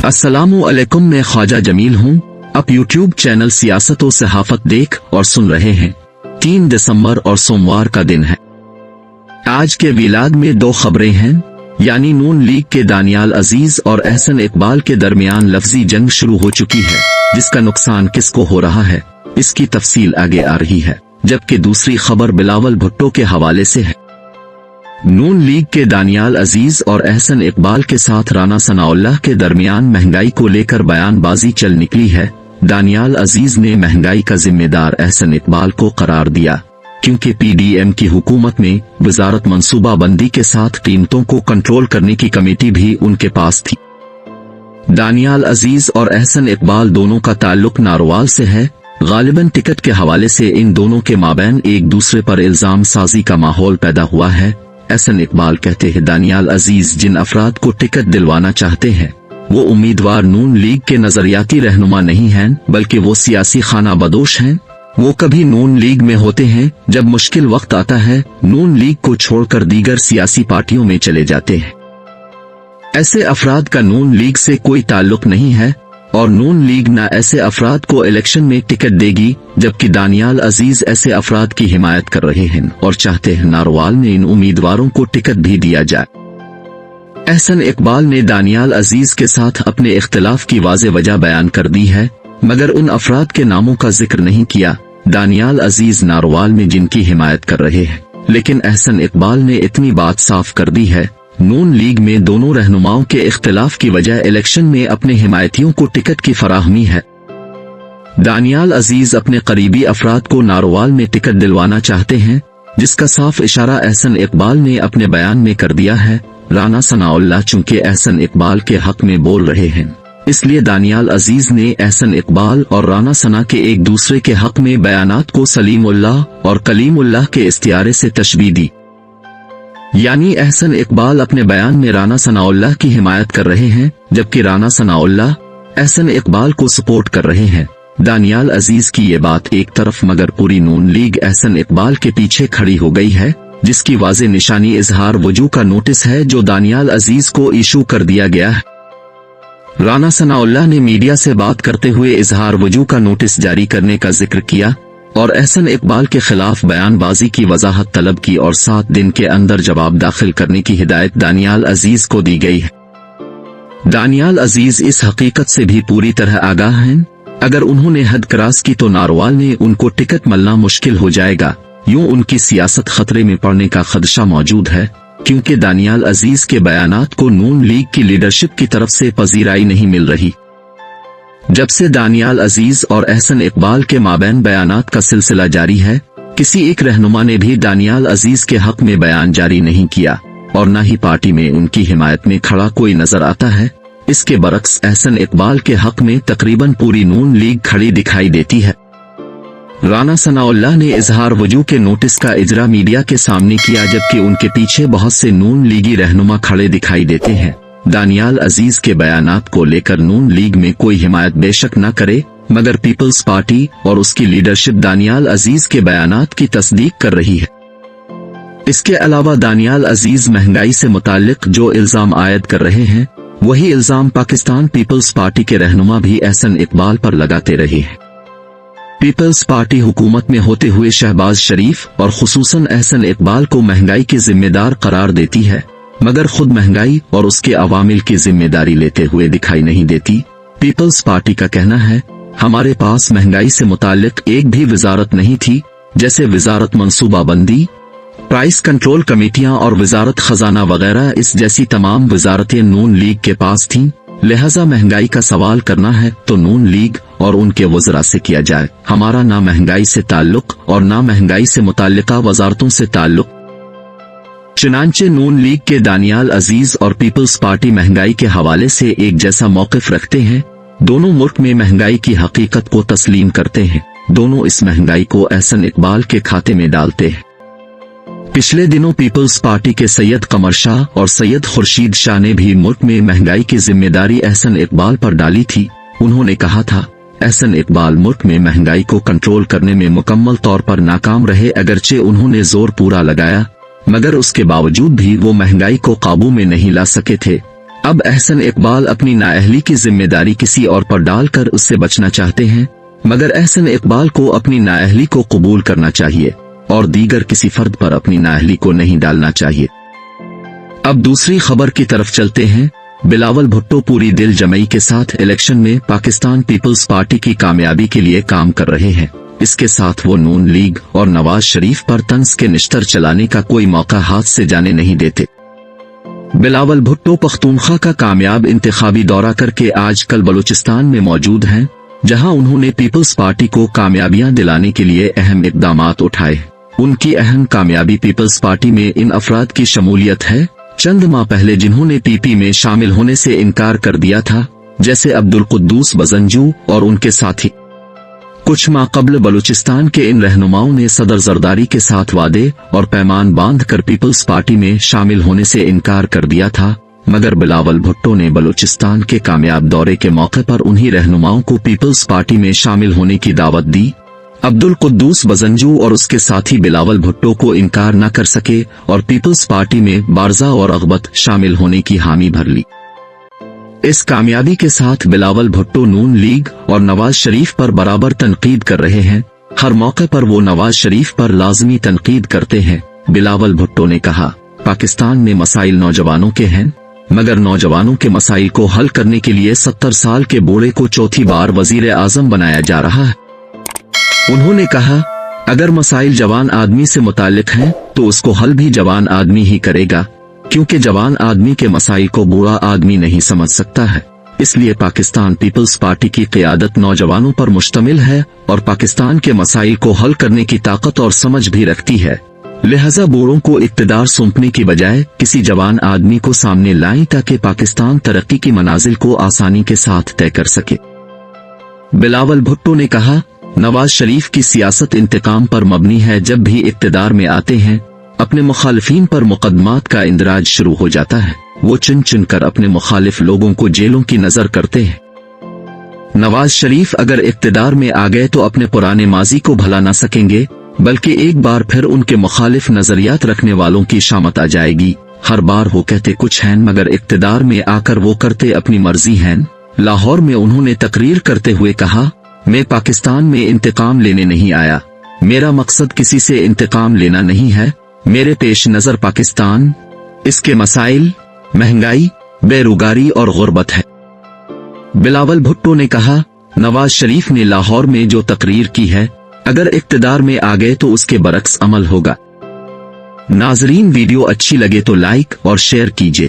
अस्सलामु अलैकुम, मैं ख्वाजा जमील हूँ। आप यूट्यूब चैनल सियासत और सहाफत देख और सुन रहे हैं। 3 दिसंबर और सोमवार का दिन है। आज के विलाग में 2 खबरें हैं, यानी नून लीग के दानियाल अजीज और एहसन इकबाल के दरमियान लफ्जी जंग शुरू हो चुकी है, जिसका नुकसान किसको हो रहा है इसकी तफसील आगे आ रही है। जबकि दूसरी खबर बिलावल भुट्टो के हवाले से है। नून लीग के दानियाल अजीज और एहसन इकबाल के साथ राना सनाउल्लाह के दरमियान महंगाई को लेकर बयानबाजी चल निकली है। दानियाल अजीज ने महंगाई का जिम्मेदार एहसन इकबाल को करार दिया, क्योंकि पीडीएम की हुकूमत में वजारत मंसूबाबंदी के साथ कीमतों को कंट्रोल करने की कमेटी भी उनके पास थी। दानियाल अजीज और एहसन इकबाल दोनों का ताल्लुक नारोवाल से है। गालिबन टिकट के हवाले से इन दोनों के माबैन एक दूसरे पर इल्जाम साजी का माहौल पैदा हुआ है। एहसन इकबाल कहते हैं, दानियाल अजीज जिन अफराद को टिकट दिलवाना चाहते हैं वो उम्मीदवार नून लीग के नजरियाती रहनुमा नहीं हैं, बल्कि वो सियासी खाना बदोश हैं। वो कभी नून लीग में होते हैं, जब मुश्किल वक्त आता है नून लीग को छोड़कर दीगर सियासी पार्टियों में चले जाते हैं। ऐसे अफराद का नून लीग से कोई ताल्लुक नहीं है और नून लीग न ऐसे अफराद को इलेक्शन में टिकट देगी, जबकि दानियाल अजीज ऐसे अफराद की हिमायत कर रहे हैं और चाहते हैं नारोवाल में इन उम्मीदवारों को टिकट भी दिया जाए। एहसन इकबाल ने दानियाल अजीज के साथ अपने इख्तिलाफ की वाज़ेह वजह बयान कर दी है, मगर उन अफराद के नामों का जिक्र नहीं किया। दानियाल अजीज नारोवाल में जिनकी हिमायत कर रहे हैं, लेकिन एहसन इकबाल ने इतनी बात साफ कर दी है, नून लीग में दोनों रहनुमाओं के इख्तिलाफ की वजह इलेक्शन में अपने हिमायतियों को टिकट की फराहमी है। दानियाल अजीज अपने करीबी अफराद को नारोवाल में टिकट दिलवाना चाहते हैं, जिसका साफ इशारा एहसन इकबाल ने अपने बयान में कर दिया है। राना सनाउल्लाह चूंकि एहसन इकबाल के हक में बोल रहे हैं, इसलिए दानियाल अजीज ने एहसन इकबाल और राना सना के एक दूसरे के हक में बयानात को सलीमुल्लाह और कलीमुल्लाह के इस्तियारे से तशबीह दी। यानी एहसन इकबाल अपने बयान में राना सनाउल्लाह की हिमायत कर रहे हैं, जबकि राना सनाउल्लाह एहसन इकबाल को सपोर्ट कर रहे हैं। दानियाल अजीज की ये बात एक तरफ, मगर पूरी नून लीग एहसन इकबाल के पीछे खड़ी हो गई है, जिसकी वाज़ेह निशानी इजहार वजूह का नोटिस है जो दानियाल अजीज को इशू कर दिया गया है। राना सनाउल्लाह ने मीडिया से बात करते हुए इजहार वजूह का नोटिस जारी करने का जिक्र किया और एहसन इकबाल के खिलाफ बयानबाजी की वजाहत तलब की और 7 दिन के अंदर जवाब दाखिल करने की हिदायत दानियाल अजीज को दी गई है। दानियाल अजीज इस हकीकत से भी पूरी तरह आगाह हैं, अगर उन्होंने हद क्रॉस की तो नारोवाल ने उनको टिकट मिलना मुश्किल हो जाएगा। यूं उनकी सियासत खतरे में पड़ने का खदशा मौजूद है, क्योंकि दानियाल अजीज के बयानात को नून लीग की लीडरशिप की तरफ से पजीराई नहीं मिल रही। जब से दानियाल अजीज और एहसन इकबाल के माबैन बयानात का सिलसिला जारी है, किसी एक रहनुमा ने भी दानियाल अजीज के हक में बयान जारी नहीं किया और न ही पार्टी में उनकी हिमायत में खड़ा कोई नजर आता है। इसके बरक्स एहसन इकबाल के हक में तकरीबन पूरी नून लीग खड़ी दिखाई देती है। राना सनाउल्लाह ने इजहार वजूह के नोटिस का इजरा मीडिया के सामने किया, जबकि उनके पीछे बहुत से नून लीगी रहनुमा खड़े दिखाई देते हैं। दानियाल अजीज के बयानात को लेकर नून लीग में कोई हिमायत बेशक न करे, मगर पीपल्स पार्टी और उसकी लीडरशिप दानियाल अजीज के बयानात की तस्दीक कर रही है। इसके अलावा दानियाल अजीज महंगाई से मुताल्लिक जो इल्जाम आयद कर रहे हैं, वही इल्जाम पाकिस्तान पीपल्स पार्टी के रहनुमा भी एहसन इकबाल पर लगाते रहे हैं। पीपल्स पार्टी हुकूमत में होते हुए शहबाज शरीफ और खुसूसन एहसन इकबाल को महंगाई की जिम्मेदार करार देती है, मगर खुद महंगाई और उसके अवामिल की जिम्मेदारी लेते हुए दिखाई नहीं देती। पीपल्स पार्टी का कहना है, हमारे पास महंगाई से मुताल्लिक एक भी वजारत नहीं थी, जैसे वजारत मंसूबाबंदी, प्राइस कंट्रोल कमेटियां और वजारत खजाना वगैरह। इस जैसी तमाम वजारतें नून लीग के पास थीं। लिहाजा महंगाई का सवाल करना है तो नून लीग और उनके वज़रा से किया जाए। हमारा ना महंगाई से ताल्लुक और ना महंगाई से मुताल्लिका वजारतों से ताल्लुक। चुनांचे नून लीग के दानियाल अजीज और पीपल्स पार्टी महंगाई के हवाले से एक जैसा मौक़िफ़ रखते हैं। दोनों मुल्क में महंगाई की हकीकत को तस्लीम करते हैं। दोनों इस महंगाई को एहसन इकबाल के खाते में डालते हैं। पिछले दिनों पीपल्स पार्टी के सैयद कमर शाह और सैयद खुर्शीद शाह ने भी मुल्क में महंगाई की जिम्मेदारी एहसन इकबाल पर डाली थी। उन्होंने कहा था, एहसन इकबाल मुल्क में महंगाई को कंट्रोल करने में मुकम्मल तौर पर नाकाम रहे। अगरचे उन्होंने जोर पूरा लगाया, मगर उसके बावजूद भी वो महंगाई को काबू में नहीं ला सके थे। अब अहसन इकबाल अपनी नाअहली की जिम्मेदारी किसी और पर डालकर उससे बचना चाहते हैं, मगर अहसन इकबाल को अपनी नाअहली को कबूल करना चाहिए और दीगर किसी फर्द पर अपनी नाअहली को नहीं डालना चाहिए। अब दूसरी खबर की तरफ चलते हैं। बिलावल भुट्टो पूरी दिल जमई के साथ इलेक्शन में पाकिस्तान पीपल्स पार्टी की कामयाबी के लिए काम कर रहे हैं। इसके साथ वो नून लीग और नवाज शरीफ पर तंज के निश्तर चलाने का कोई मौका हाथ से जाने नहीं देते। बिलावल भुट्टो पख्तूनख्वा का कामयाब इंतखाबी दौरा करके आजकल बलूचिस्तान में मौजूद हैं, जहां उन्होंने पीपल्स पार्टी को कामयाबियां दिलाने के लिए अहम इक़दामात उठाए। उनकी अहम कामयाबी पीपल्स पार्टी में इन अफराद की शमूलियत है चंद माह पहले जिन्होंने पीपी में शामिल होने से इनकार कर दिया था, जैसे अब्दुल कुद्दूस बजंजू और उनके साथी। कुछ माह कबल बलूचिस्तान के इन रहनुमाओं ने सदर जरदारी के साथ वादे और पैमान बांधकर पीपल्स पार्टी में शामिल होने से इनकार कर दिया था, मगर बिलावल भुट्टो ने बलूचिस्तान के कामयाब दौरे के मौके पर उन्हीं रहनुमाओं को पीपल्स पार्टी में शामिल होने की दावत दी। अब्दुल कुद्दूस बजंजू और उसके साथी बिलावल भुट्टो को इनकार न कर सके और पीपल्स पार्टी में बारजा और अगबत शामिल होने की हामी भर ली। इस कामयाबी के साथ बिलावल भुट्टो नून लीग और नवाज शरीफ पर बराबर तनकीद कर रहे हैं। हर मौके पर वो नवाज शरीफ पर लाजमी तनकीद करते हैं। बिलावल भुट्टो ने कहा, पाकिस्तान में मसाइल नौजवानों के हैं, मगर नौजवानों के मसाइल को हल करने के लिए 70 साल के बूढ़े को चौथी बार वजीर आजम बनाया जा रहा है। उन्होंने कहा, अगर मसाइल जवान आदमी से मुताल्लिक हैं तो उसको हल भी जवान आदमी ही करेगा, क्योंकि जवान आदमी के मसाइल को बूढ़ा आदमी नहीं समझ सकता है। इसलिए पाकिस्तान पीपल्स पार्टी की क़ियादत नौजवानों पर मुश्तमिल है और पाकिस्तान के मसाइल को हल करने की ताकत और समझ भी रखती है। लिहाजा बूढ़ों को इक़्तिदार सौंपने की बजाय किसी जवान आदमी को सामने लाएं ताकि पाकिस्तान तरक्की की मनाजिल को आसानी के साथ तय कर सके। बिलावल भुट्टो ने कहा, नवाज शरीफ की सियासत इंतकाम पर मबनी है। जब भी इक़्तिदार में आते हैं अपने मुखालिफिन पर मुकदमात का इंदराज शुरू हो जाता है। वो चुन चुन कर अपने मुखालिफ लोगों को जेलों की नजर करते हैं। नवाज शरीफ अगर इक़्तिदार में आ गए तो अपने पुराने माजी को भला न सकेंगे, बल्कि एक बार फिर उनके मुखालिफ नजरियात रखने वालों की शामत आ जाएगी। हर बार वो कहते कुछ हैं मगर इक़्तिदार में आकर वो करते अपनी मर्जी हैं। लाहौर में उन्होंने तकरीर करते हुए कहा, मैं पाकिस्तान में इंतकाम लेने नहीं आया। मेरा मकसद किसी से इंतकाम लेना नहीं है। मेरे पेश नजर पाकिस्तान, इसके मसाइल, महंगाई, बेरोजगारी और गुर्बत है। बिलावल भुट्टो ने कहा, नवाज शरीफ ने लाहौर में जो तकरीर की है, अगर इक़्तिदार में आ गए तो उसके बरक्स अमल होगा। नाजरीन, वीडियो अच्छी लगे तो लाइक और शेयर कीजिए।